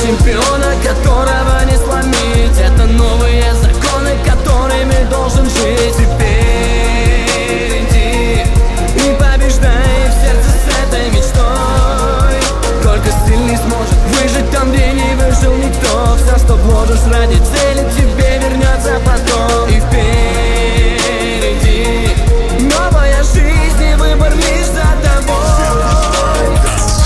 чемпиона, которого не сломить. Это новые законы, которыми должен жить. Теперь иди и побеждай в сердце с этой мечтой. Только сильный сможет выжить там, где не выжил никто. Все, что вложишь ради цели, тебе вернется потом. И впереди новая жизнь, и выбор лишь за тобой.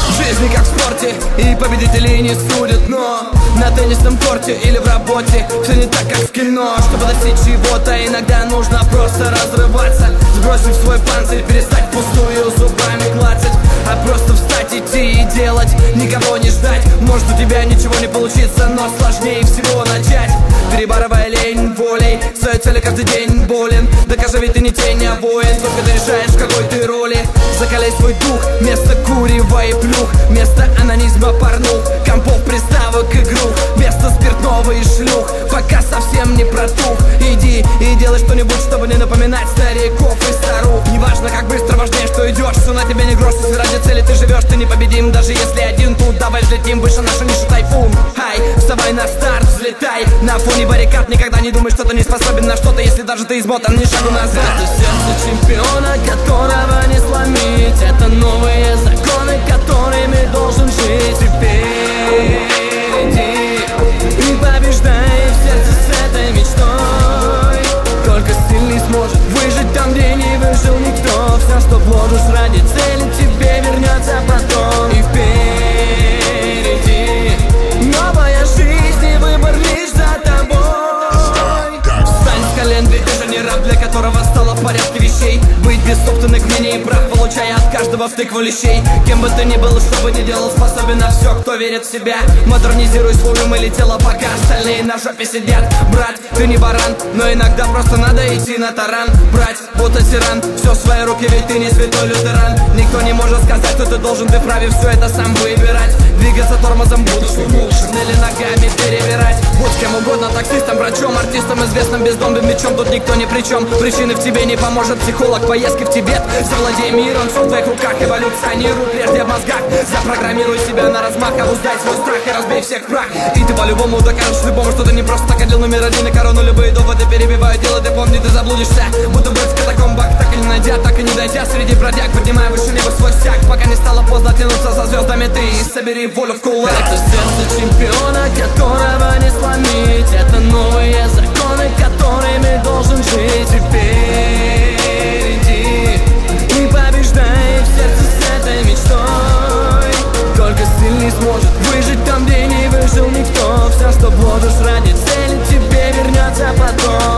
В жизни как в спорте, и победителей не судят, но на теннисном корте или в работе все не так, как в кино. Чтобы достичь чего-то, иногда нужно просто разрываться, сбросив свой панцирь, перестать пустую зубами клацать, а просто встать, идти и делать, никого не ждать. Может, у тебя ничего не получится, но сложнее всего начать. Перебарывая лень волей, своей цели каждый день болен. Докажи, ведь ты не тень, а воин, только ты решаешь, в какой ты роли. Закаляй свой дух, вместо курева и плюх, вместо анонизма порнух, компов, приставок, игру, вместо спиртного и шлюх, пока совсем не протух. Иди и делай что-нибудь, чтобы не напоминать стариков и старух. Неважно, как быстро, важнее, что идешь. Все на тебе не грош, если ради цели ты живешь, ты непобедим. Даже если один тут, давай взлетим выше, нашу нишу тайфун. Хай, вставай на старт, взлетай. На фоне баррикад никогда не думай, что ты не способен на что-то, если даже ты измотан, ни шагу назад. Это сердце чемпиона, которого не сломить. Это новые законы, которыми должен жить. Теперь иди и побеждай в сердце с этой мечтой. Только сильный сможет выжить там, где не выжил никто. Все, что вложишь ради цели, тебе вернется потом. И впереди новая жизнь, и выбор лишь за тобой. Встань с колен, ведь ты же не раб, для которого стало в порядке вещей быть без собственных мнений и прав, получая от каждого в тыкву лещей. Кем бы ты ни был, что бы ни делал, способен на все, кто верит в себя. Модернизируй свой ум или тело, пока остальные на жопе сидят. Брат, ты не баран, но иногда просто надо идти на таран. Брать, будто тиран, все в свои руки, ведь ты не святой лютеран. Никто не может сказать, что ты должен, ты вправе все это сам выбирать. Двигаться тормозом будущим лучше, или ногами перебирать. Будь кем угодно, таксистом, врачом, артистом, известным бездомным мечом, тут никто ни при чем. Причины в тебе не поможет психолог, поездки в Тибет. Завладей миром, все в твоих руках, эволюционируй прежде в мозгах. Запрограммируй себя на размах, обуздай свой страх и разбей всех в прах. И ты по-любому докажешь любому, что ты не просто так отдел номер один и корону. Любые доводы перебивают дело, ты помни, ты заблудишься. Будто быть в катакомбах, так и не найдя, так и не дойдя среди бродяг, поднимая выше неба свой стяг, пока не стало поздно тянуться за звездами ты и собери волю в кулак. Это сердце чемпиона, которого не сломить. Это новые законы, которыми должен жить. Теперь иди и побеждай в сердце с этой мечтой. Только сильный сможет выжить там, где не выжил никто. Все, что вложишь ради цели, тебе вернется потом.